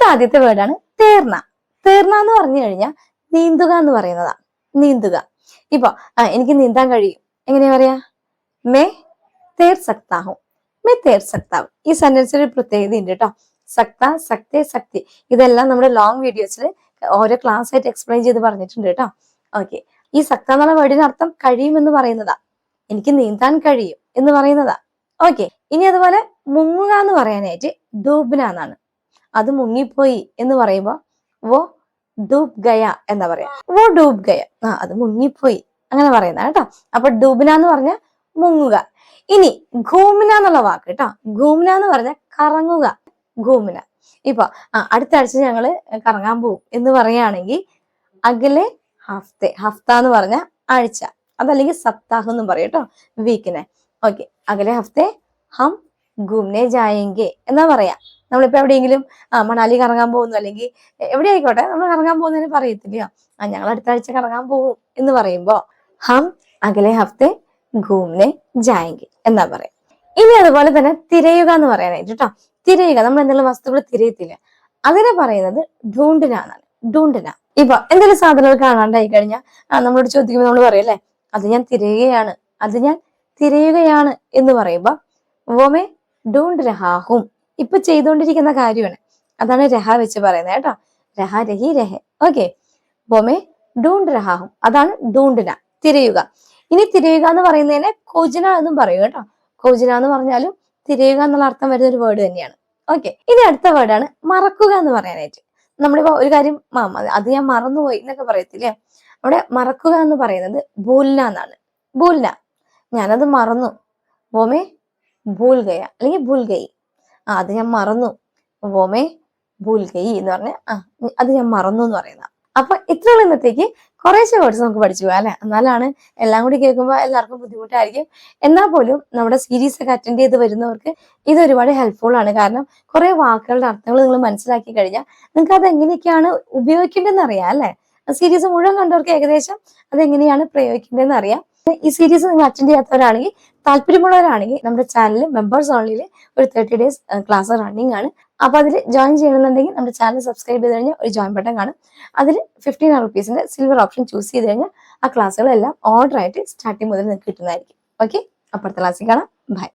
ഇന്നത്തെ ആദ്യത്തെ വേർഡാണ് തേർന്ന. തേർന്ന എന്ന് പറഞ്ഞു കഴിഞ്ഞാൽ നീന്തുക എന്ന് പറയുന്നതാ. നീന്തുക. ഇപ്പൊ എനിക്ക് നീന്താൻ കഴിയും. എങ്ങനെയാ പറയാ? മേ തേർ സക്താഹും. മേ തേർ സക്താഹും. ഈ സെന്റൻസിൽ ഒരു പ്രത്യേകത ഉണ്ട് കേട്ടോ. സക്ത, സക്തി, സക്തി ഇതെല്ലാം നമ്മുടെ ലോങ് വീഡിയോസിൽ ഓരോ ക്ലാസ് ആയിട്ട് എക്സ്പ്ലെയിൻ ചെയ്ത് പറഞ്ഞിട്ടുണ്ട് കേട്ടോ. ഓക്കെ, ഈ സക്ത എന്നുള്ള വേർഡിന് അർത്ഥം കഴിയും എന്ന് പറയുന്നതാ. എനിക്ക് നീന്താൻ കഴിയും എന്ന് പറയുന്നതാ. ഓക്കെ, ഇനി അതുപോലെ മുങ്ങുക എന്ന് പറയാനായിട്ട് ഡൂബ്ന എന്നാണ്. അത് മുങ്ങിപ്പോയി എന്ന് പറയുമ്പോ വോ ഡൂബ് ഗയ എന്താ പറയാ? വോ ഡൂബ് ഗയ. അത് മുങ്ങിപ്പോയി അങ്ങനെ പറയുന്ന കേട്ടോ. അപ്പൊ ഡൂബ്ന എന്ന് പറഞ്ഞ മുങ്ങുക. ഇനി ഘൂമന എന്നുള്ള വാക്ക് കേട്ടോ. ഘൂമന എന്ന് പറഞ്ഞ കറങ്ങുക. ഘൂമന. ഇപ്പൊ അടുത്ത ആഴ്ച ഞങ്ങള് കറങ്ങാൻ പോകും എന്ന് പറയുകയാണെങ്കിൽ അകലെ ഹഫ്തെ. ഹഫ്ത എന്ന് പറഞ്ഞ ആഴ്ച, അതല്ലെങ്കിൽ സപ്താഹം എന്നും പറയും കേട്ടോ, വീക്കിനെ. ഓക്കെ, അകലെ ഹഫ്തെ ഹം ഘൂമനെ ജായെങ്കെ എന്നാ പറയാ. നമ്മളിപ്പോ എവിടെയെങ്കിലും മണാലി കറങ്ങാൻ പോകുന്നു, അല്ലെങ്കിൽ എവിടെ ആയിക്കോട്ടെ നമ്മൾ കറങ്ങാൻ പോകുന്നതിന് പറയത്തില്ലയോ, ഞങ്ങൾ അടുത്ത ആഴ്ച കറങ്ങാൻ പോകും എന്ന് പറയുമ്പോ ഹം അകലെ ഹഫ്തെ ഘൂമനെ ജായെങ്കെ എന്നാ പറയാം. ഇനി അതുപോലെ തന്നെ തിരയുക എന്ന് പറയാനായിട്ട് കേട്ടോ. തിരയുക, നമ്മൾ എന്തെങ്കിലും വസ്തുക്കൾ തിരയത്തില്ല, അതിനെ പറയുന്നത് ഢൂണ്ടന എന്നാണ്. ഢൂണ്ടന. ഇപ്പൊ എന്തെങ്കിലും സാധനങ്ങൾ കാണാണ്ടായി കഴിഞ്ഞാൽ നമ്മളോട് ചോദിക്കുമ്പോൾ നമ്മൾ പറയല്ലേ, അത് ഞാൻ തിരയുകയാണ്, അത് ഞാൻ തിരയുകയാണ് എന്ന് പറയുമ്പോ വോമേ ഡൂണ്ട് രഹാഹും. ഇപ്പൊ ചെയ്തുകൊണ്ടിരിക്കുന്ന കാര്യമാണ്, അതാണ് രഹ വെച്ച് പറയുന്നത് കേട്ടോ. രഹ, രഹി, രഹ. ഓക്കെ, വോമേ ഡൂണ്ട് രഹാഹും, അതാണ് ഡൂണ്ടന, തിരയുക. ഇനി തിരയുക എന്ന് പറയുന്നതിനെ കോജന എന്നും പറയും കേട്ടോ. കോജന എന്ന് പറഞ്ഞാലും തിരയുക എന്നുള്ള അർത്ഥം വരുന്ന ഒരു വേർഡ് തന്നെയാണ്. ഓക്കെ, ഇനി അടുത്ത വേർഡാണ് മറക്കുക എന്ന് പറയാനായിട്ട്. നമ്മളിപ്പോ ഒരു കാര്യം അത് ഞാൻ മറന്നുപോയി എന്നൊക്കെ പറയത്തില്ലേ, അവിടെ മറക്കുക എന്ന് പറയുന്നത് ഭൂൽന എന്നാണ്. ഭൂൽന, ഞാനത് മറന്നു. വോമേ ഭൂൽ ഗയ അല്ലെങ്കിൽ ഭൂൽ ഗയി. അത് ഞാൻ മറന്നു. വോമേ ഭൂൽ ഗയി എന്ന് പറഞ്ഞ അത് ഞാൻ മറന്നു എന്ന് പറയുന്ന. അപ്പൊ ഇത്രയുള്ള ഇന്നത്തേക്ക് കുറേശ്ശെ വേർഡ്സ് നമുക്ക് പഠിച്ചു പോകാം അല്ലെ. എന്നാലാണ് എല്ലാം കൂടി കേൾക്കുമ്പോൾ എല്ലാവർക്കും ബുദ്ധിമുട്ടായിരിക്കും. എന്നാൽ പോലും നമ്മുടെ സീരീസ് ഒക്കെ അറ്റൻഡ് ചെയ്ത് വരുന്നവർക്ക് ഇത് ഒരുപാട് ഹെൽപ്ഫുൾ ആണ്. കാരണം കുറെ വാക്കുകളുടെ അർത്ഥങ്ങൾ നിങ്ങൾ മനസ്സിലാക്കി കഴിഞ്ഞാൽ നിങ്ങൾക്ക് അത് എങ്ങനെയൊക്കെയാണ് ഉപയോഗിക്കേണ്ടതെന്ന് അറിയാം അല്ലെ. സീരീസ് മുഴുവൻ കണ്ടവർക്ക് ഏകദേശം അതെങ്ങനെയാണ് പ്രയോഗിക്കേണ്ടതെന്ന് അറിയാം. ഈ സീരീസ് നിങ്ങൾ അറ്റൻഡ് ചെയ്യാത്തവരാണെങ്കിൽ, താല്പര്യമുള്ളവരാണെങ്കിൽ നമ്മുടെ ചാനലിൽ മെമ്പേഴ്സ് ഓൺലിയിൽ ഒരു 30 days ക്ലാസ് റണ്ണിങ് ആണ്. അപ്പൊ അതിൽ ജോയിൻ ചെയ്യണമെന്നുണ്ടെങ്കിൽ നമ്മുടെ ചാനൽ സബ്സ്ക്രൈബ് ചെയ്ത് കഴിഞ്ഞാൽ ഒരു ജോയിൻ ബട്ടൺ കാണും. അതിൽ 15 rupeesന്റെ സിൽവർ ഓപ്ഷൻ ചൂസ് ചെയ്ത് കഴിഞ്ഞാൽ ആ ക്ലാസ്സുകളെല്ലാം ഓർഡർ ആയിട്ട് സ്റ്റാർട്ടിങ് മുതൽ നിങ്ങൾക്ക് കിട്ടുന്നതായിരിക്കും. ഓക്കെ, അപ്പുറത്തെ ക്ലാസ്സിൽ കാണാം. ബൈ.